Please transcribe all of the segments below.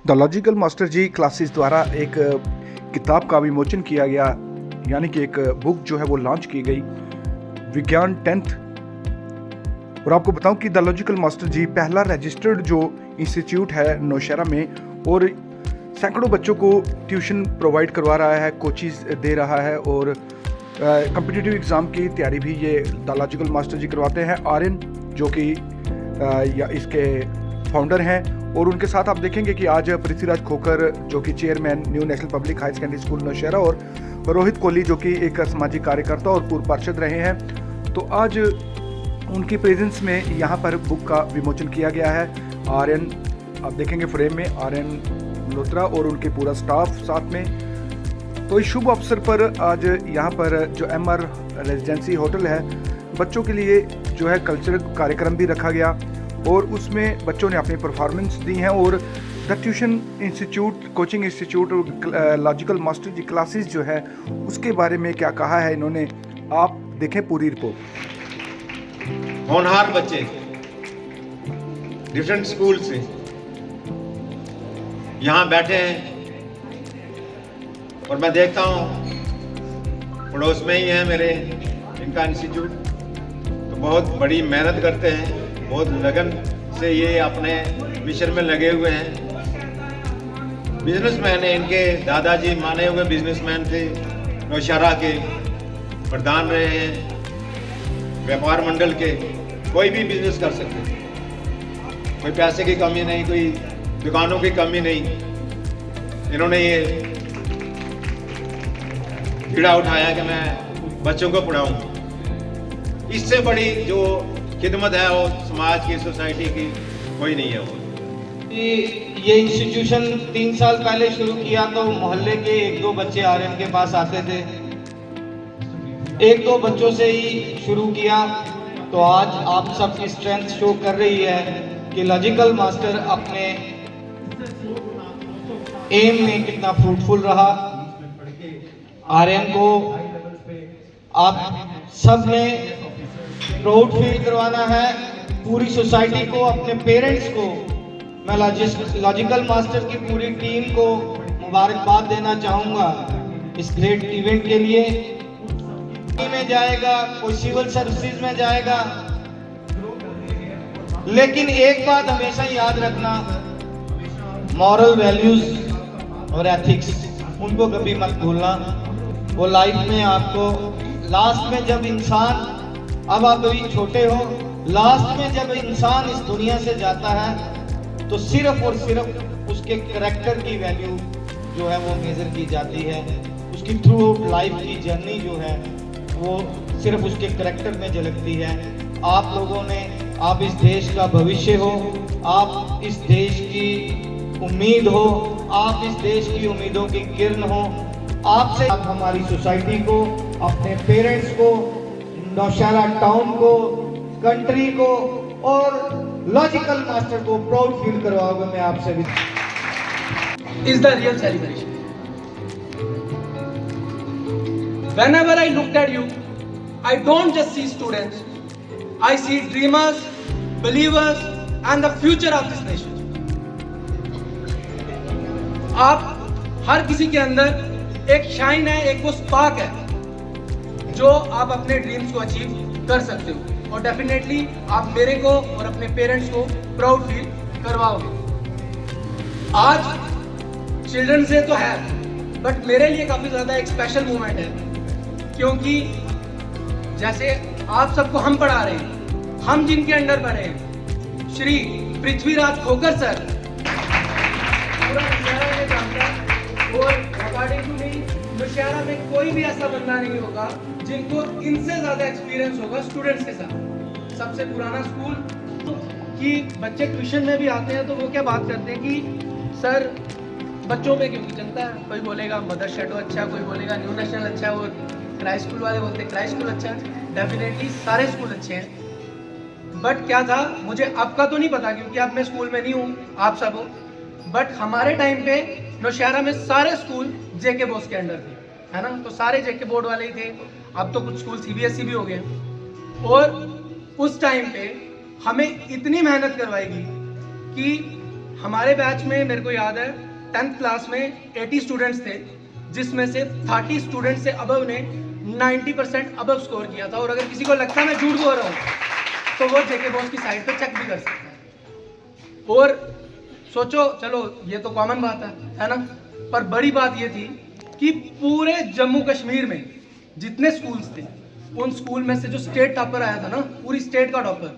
The logical master ji classes द्वारा एक किताब का विमोचन किया गया, यानी कि एक बुक जो है वो लॉन्च की गई, विज्ञान 10th। और आपको बताऊं कि द लॉजिकल मास्टर जी पहला रजिस्टर्ड जो इंस्टीट्यूट है नौशहरा में, और सैकड़ों बच्चों को ट्यूशन प्रोवाइड करवा रहा है, कोचिज दे रहा है, और कॉम्पिटिटिव एग्ज़ाम की तैयारी भी ये द लॉजिकल मास्टर जी करवाते हैं। आर्यन जो कि या इसके फाउंडर हैं, और उनके साथ आप देखेंगे कि आज पृथ्वीराज खोकर जो कि chairman new national public high secondary school Naushahra, और रोहित कोहली जो कि एक सामाजिक कार्यकर्ता और पूर्व पार्षद रहे हैं, तो आज उनकी प्रेजेंस में यहाँ पर बुक का विमोचन किया गया है। आर्यन आप देखेंगे फ्रेम में, आर्यन मल्होत्रा और उनके पूरा स्टाफ साथ में। तो इस शुभ अवसर पर आज यहाँ पर जो MR रेजिडेंसी होटल है, बच्चों के लिए जो है कल्चरल कार्यक्रम भी रखा गया, और उसमें बच्चों ने अपनी परफॉर्मेंस दी हैं। और the tuition institute, coaching institute और लॉजिकल मास्टर जी क्लासेस जो है उसके बारे में क्या कहा है इन्होंने, आप देखें पूरी रिपोर्ट। होनहार बच्चे डिफरेंट स्कूल से यहाँ बैठे हैं, और मैं देखता हूँ पड़ोस में ही है मेरे इनका इंस्टीट्यूट, तो बहुत बड़ी मेहनत करते हैं, बहुत लगन से ये अपने मिशन में लगे हुए हैं। बिजनेसमैन है, इनके दादाजी माने हुए बिजनेसमैन थे, नौशहरा के प्रधान रहे हैं व्यापार मंडल के। कोई भी बिजनेस कर सकते हैं, कोई पैसे की कमी नहीं, कोई दुकानों की कमी नहीं। इन्होंने ये बीड़ा उठाया कि मैं बच्चों को पढ़ाऊं। इससे बड़ी जो खिदमत है वो समाज की, सोसाइटी की कोई नहीं है। वो ये इंस्टीट्यूशन 3 साल पहले शुरू किया तो मोहल्ले के 1-2 बच्चे आर्यन के पास आते थे, 1-2 बच्चों से ही शुरू किया। तो आज आप सबकी स्ट्रेंथ शो कर रही है कि लॉजिकल मास्टर अपने एम में कितना फ्रूटफुल रहा। आर्यन को आप सब ने प्राउड फील करवाना है, पूरी सोसाइटी को, अपने पेरेंट्स को। मैं लॉजिकल मास्टर की पूरी टीम को मुबारकबाद देना चाहूँगा इस ग्रेट इवेंट के लिए। में जाएगा, कोई सिविल सर्विसेज में जाएगा, लेकिन एक बात हमेशा याद रखना, मॉरल वैल्यूज और एथिक्स, उनको कभी मत भूलना। वो लाइफ में आपको लास्ट में जब इंसान, अब आप अभी छोटे हो, लास्ट में जब इंसान इस दुनिया से जाता है तो सिर्फ और सिर्फ उसके कैरेक्टर की वैल्यू जो है वो मेजर की जाती है। उसकी थ्रू लाइफ की जर्नी जो है वो सिर्फ उसके कैरेक्टर में झलकती है। आप लोगों ने, आप इस देश का भविष्य हो, आप इस देश की उम्मीद हो, आप इस देश की उम्मीदों की किरण हो। आपसे आप हमारी सोसाइटी को, अपने पेरेंट्स को, नौशहरा टाउन को, कंट्री को और लॉजिकल मास्टर को प्राउड फील करवाओगे। मैं आपसे भी is the real celebration. Whenever I looked at you, I don't just see students, I see dreamers, believers and the future of this nation. आप हर किसी के अंदर एक शाइन है, एक वो स्पार्क है जो आप अपने ड्रीम्स को अचीव कर सकते हो, और डेफिनेटली आप मेरे को और अपने पेरेंट्स को प्राउड फील करवाओगे। आज चिल्ड्रन डे तो है, बट मेरे लिए काफ़ी ज़्यादा एक स्पेशल मोमेंट है, क्योंकि जैसे आप सबको हम पढ़ा रहे हैं, हम जिनके अंडर पढ़े हैं, श्री पृथ्वीराज खोकर सर, पूरा नौशहरा में जानता है, और अकॉर्डिंग टू मी नौशहरा में कोई भी ऐसा बंदा नहीं होगा जिनको इनसे ज़्यादा एक्सपीरियंस होगा स्टूडेंट्स के साथ। सबसे पुराना स्कूल कि बच्चे ट्यूशन में भी आते हैं तो वो क्या बात करते हैं कि सर बच्चों पे क्योंकि चलता है, कोई बोलेगा मदर शेडो अच्छा, कोई बोलेगा न्यू नेशनल अच्छा, और क्राई स्कूल वाले बोलते हैं क्राई स्कूल अच्छा है। डेफिनेटली सारे स्कूल अच्छे हैं, बट क्या था मुझे अब का तो नहीं पता क्योंकि अब मैं स्कूल में नहीं हूँ, आप सब हो, बट हमारे टाइम पे नौशहरा में सारे स्कूल जेके बोस के अंडर थे, है ना, तो सारे जेके बोर्ड वाले ही थे। अब तो कुछ स्कूल CBSE भी हो गए, और उस टाइम पे हमें इतनी मेहनत करवाएगी कि हमारे बैच में मेरे को याद है 10th क्लास में 80 स्टूडेंट्स थे, जिसमें से 30 स्टूडेंट्स से अबव ने 90% अबव स्कोर किया था। और अगर किसी को लगता है मैं झूठ बोल रहा हूँ तो वो जेके बॉस की साइट पे चेक भी कर सकता है। और सोचो, चलो ये तो कॉमन बात है ना, पर बड़ी बात ये थी कि पूरे जम्मू कश्मीर में जितने स्कूल्स थे उन स्कूल में से जो स्टेट टॉपर आया था ना, पूरी स्टेट का टॉपर,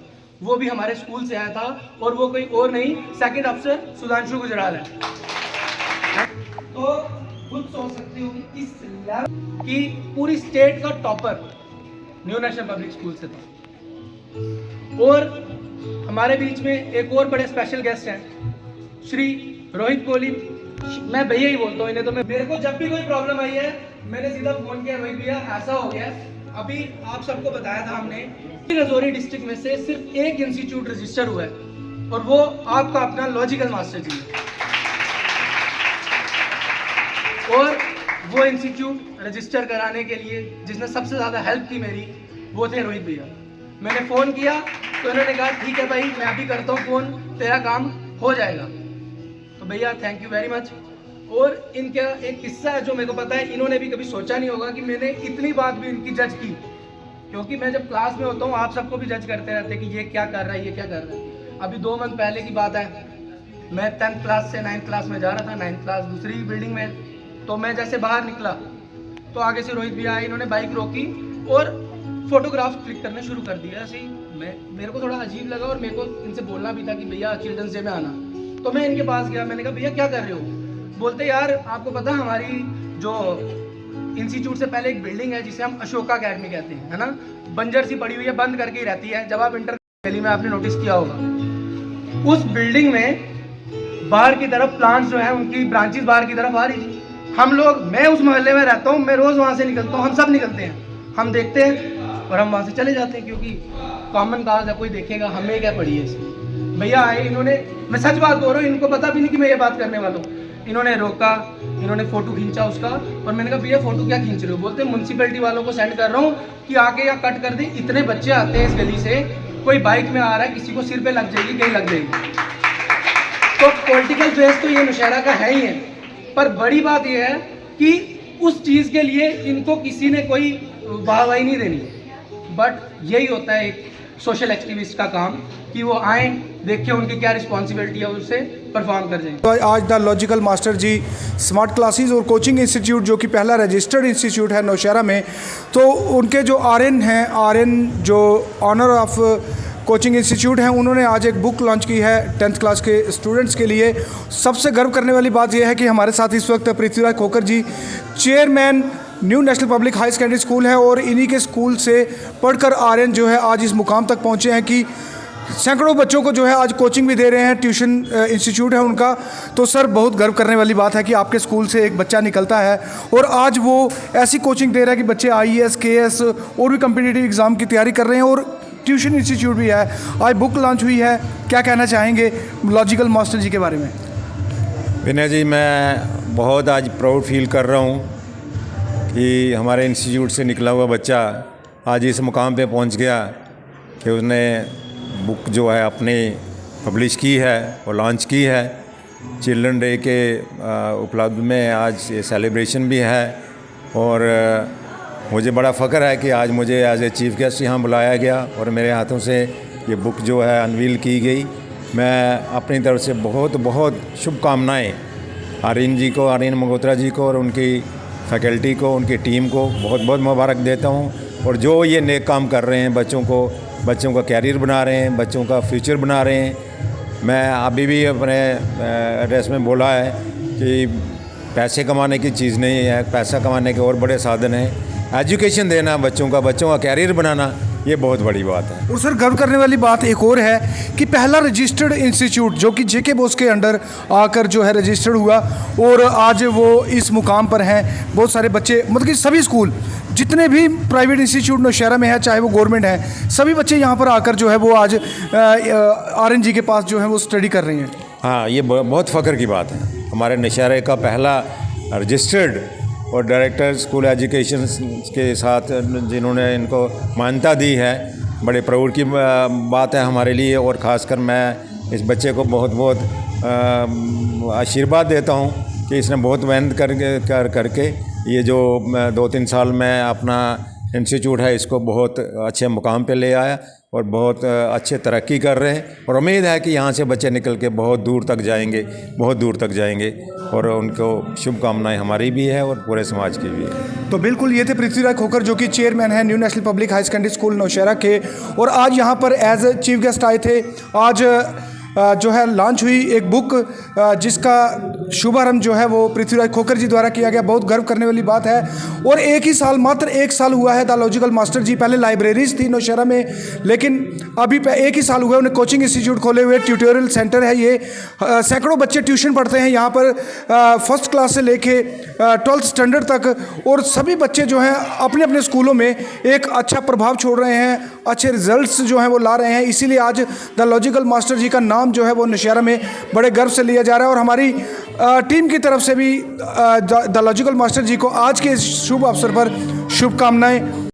वो भी हमारे स्कूल से आया था। और वो कोई और नहीं, सेकंड अफसर सुधांशु गुजराल है। तो खुद सोच सकते हो कि इस लेवल की पूरी स्टेट का topper new national public school से था। और हमारे बीच में एक और बड़े स्पेशल गेस्ट हैं, श्री रोहित कोहली। मैं भैया ही बोलता हूँ इन्हें, तो मेरे को जब भी कोई प्रॉब्लम आई है मैंने सीधा फोन किया, रोहित भैया ऐसा हो गया। अभी आप सबको बताया था हमने, राजौरी डिस्ट्रिक्ट में से सिर्फ एक इंस्टीट्यूट रजिस्टर हुआ है और वो आपका अपना लॉजिकल मास्टर जी है। और वो इंस्टीट्यूट रजिस्टर कराने के लिए जिसने सबसे ज़्यादा हेल्प की मेरी, वो थे रोहित भैया। मैंने फ़ोन किया तो उन्होंने कहा ठीक है भाई, मैं अभी करता हूँ फ़ोन, तेरा काम हो जाएगा। तो भैया थैंक यू वेरी मच। और इनका एक किस्सा है जो मेरे को पता है, इन्होंने भी कभी सोचा नहीं होगा कि मैंने इतनी बात भी इनकी जज की, क्योंकि मैं जब क्लास में होता हूँ आप सबको भी जज करते रहते हैं कि ये क्या कर रहा है, ये क्या कर रहा है। अभी 2 मंथ पहले की बात है, मैं 10th क्लास से 9th क्लास में जा रहा था, 9th क्लास दूसरी बिल्डिंग में। तो मैं जैसे बाहर निकला तो आगे से रोहित भैया आए, इन्होंने बाइक रोकी और फोटोग्राफ क्लिक करने शुरू कर दिया। ऐसे ही मेरे को थोड़ा अजीब लगा और मेरे को इनसे बोलना भी था कि भैया चिल्ड्रंस डे में आना। तो मैं इनके पास गया, मैंने कहा भैया क्या कर रहे हो? बोलते यार आपको पता है हमारी जो इंस्टीट्यूट से पहले एक बिल्डिंग है जिसे हम अशोका अकेडमी कहते हैं, है ना, बंजर सी पड़ी हुई है, बंद करके ही रहती है। जब आप इंटर दिल्ली में आपने नोटिस किया होगा, उस बिल्डिंग में बाहर की तरफ प्लांट्स जो है उनकी ब्रांचेस बाहर की तरफ आ रही थी। हम लोग, मैं उस मोहल्ले में रहता हूँ, मैं रोज़ वहाँ से निकलता हूँ, हम सब निकलते हैं, हम देखते हैं और हम वहाँ से चले जाते हैं, क्योंकि कॉमन काज है, कोई देखेगा, हमें क्या पड़ी है इसमें। भैया आए, इन्होंने, मैं सच बात बोल रहा हूँ, इनको पता भी नहीं कि मैं ये बात करने वाला हूँ। इन्होंने रोका, इन्होंने फ़ोटो खींचा उसका, और मैंने कहा भैया फ़ोटो क्या खींच रहे हो? बोलते म्यूनसिपैलिटी वालों को सेंड कर रहा हूँ कि आके या कट कर दे, इतने बच्चे आते हैं इस गली से, कोई बाइक में आ रहा है, किसी को सिर पे लग जाएगी, कहीं लग जाएगी। तो पॉलिटिकल फेस तो ये नौशहरा का है ही है, पर बड़ी बात ये है कि उस चीज़ के लिए इनको किसी ने कोई वाहवाही नहीं देनी। बट यही होता है एक सोशल एक्टिविस्ट का काम कि वो आए, देखें उनकी क्या रिस्पॉन्सिबिलिटी है, उससे परफॉर्म कर जाएं। तो आज the logical master ji smart classes और कोचिंग इंस्टीट्यूट, जो कि पहला रजिस्टर्ड इंस्टीट्यूट है नौशहरा में, तो उनके जो आरएन हैं, आरएन जो ऑनर ऑफ कोचिंग इंस्टीट्यूट हैं, उन्होंने आज एक बुक लॉन्च की है 10th क्लास के स्टूडेंट्स के लिए। सबसे गर्व करने वाली बात यह है कि हमारे साथ इस वक्त Prithviraj Khokar ji, chairman new national public high secondary school है, और इन्हीं के स्कूल से पढ़कर आर्यन जो है आज इस मुकाम तक पहुंचे हैं कि सैकड़ों बच्चों को जो है आज कोचिंग भी दे रहे हैं, ट्यूशन इंस्टीट्यूट है उनका। तो सर, बहुत गर्व करने वाली बात है कि आपके स्कूल से एक बच्चा निकलता है और आज वो ऐसी कोचिंग दे रहा है कि बच्चे IAS, KS और भी कम्पिटिटिव एग्ज़ाम की तैयारी कर रहे हैं, और ट्यूशन इंस्टीट्यूट भी है। आज बुक लॉन्च हुई है, क्या कहना चाहेंगे लॉजिकल मास्टर जी के बारे में? विनय जी, मैं बहुत आज प्राउड फील कर रहा हूँ कि हमारे इंस्टीट्यूट से निकला हुआ बच्चा आज इस मुकाम पे पहुँच गया कि उसने बुक जो है अपनी पब्लिश की है और लॉन्च की है। चिल्ड्रन डे के उपलब्ध में आज ये सेलिब्रेशन भी है, और मुझे बड़ा फ़ख्र है कि आज मुझे एज ए चीफ़ गेस्ट यहाँ बुलाया गया और मेरे हाथों से ये बुक जो है अनवील की गई। मैं अपनी तरफ से बहुत बहुत शुभकामनाएँ आर्यन जी को, आर्यन मल्होत्रा जी को और उनकी फैकल्टी को, उनकी टीम को बहुत बहुत मुबारक देता हूँ। और जो ये नेक काम कर रहे हैं, बच्चों का कैरियर बना रहे हैं, बच्चों का फ्यूचर बना रहे हैं। मैं अभी भी अपने एड्रेस में बोला है कि पैसे कमाने की चीज़ नहीं है, पैसा कमाने के और बड़े साधन हैं। एजुकेशन देना बच्चों का कैरियर बनाना, ये बहुत बड़ी बात है। और सर, गर्व करने वाली बात एक और है कि पहला रजिस्टर्ड इंस्टीट्यूट जो कि जेके बोस के अंडर आकर जो है रजिस्टर्ड हुआ, और आज वो इस मुकाम पर हैं। बहुत सारे बच्चे, मतलब कि सभी स्कूल, जितने भी प्राइवेट इंस्टीट्यूट नौशहरा में है, चाहे वो गवर्नमेंट है, सभी बच्चे यहाँ पर आकर जो है वो आज आर्यन जी के पास जो है वो स्टडी कर रहे हैं। हाँ, ये बहुत फ़ख्र की बात है। हमारे नौशहरे का पहला रजिस्टर्ड और डायरेक्टर स्कूल एजुकेशन के साथ जिन्होंने इनको मान्यता दी है, बड़े प्राउड की बात है हमारे लिए। और ख़ासकर मैं इस बच्चे को बहुत बहुत आशीर्वाद देता हूँ कि इसने बहुत मेहनत करके ये जो 2-3 साल में अपना इंस्टीट्यूट है इसको बहुत अच्छे मुकाम पे ले आया और बहुत अच्छे तरक्की कर रहे हैं और उम्मीद है कि यहाँ से बच्चे निकल के बहुत दूर तक जाएंगे, बहुत दूर तक जाएंगे और उनको शुभकामनाएं हमारी भी है और पूरे समाज की भी है। तो बिल्कुल ये थे पृथ्वीराज खोखर जो कि चेयरमैन है new national public high secondary school Naushahra के, और आज यहाँ पर एज चीफ गेस्ट आए थे। आज जो है लॉन्च हुई एक बुक जिसका शुभारंभ जो है वो पृथ्वीराज खोखर जी द्वारा किया गया। बहुत गर्व करने वाली बात है। और एक ही साल, मात्र 1 साल हुआ है द लॉजिकल मास्टर जी, पहले लाइब्रेरीज थी नौशहरा में, लेकिन अभी 1 ही साल हुआ है उन्हें कोचिंग इंस्टीट्यूट खोले हुए, ट्यूटोरियल सेंटर है ये। सैकड़ों बच्चे ट्यूशन पढ़ते हैं यहाँ पर, फर्स्ट क्लास से लेके 12th स्टैंडर्ड तक, और सभी बच्चे जो हैं अपने अपने स्कूलों में एक अच्छा प्रभाव छोड़ रहे हैं, अच्छे रिजल्ट्स जो हैं वो ला रहे हैं। इसीलिए आज द लॉजिकल मास्टर जी का नाम जो है वो नौशहरा में बड़े गर्व से लिया जा रहा है। और हमारी टीम की तरफ से भी द लॉजिकल मास्टर जी को आज के इस शुभ अवसर पर शुभकामनाएं।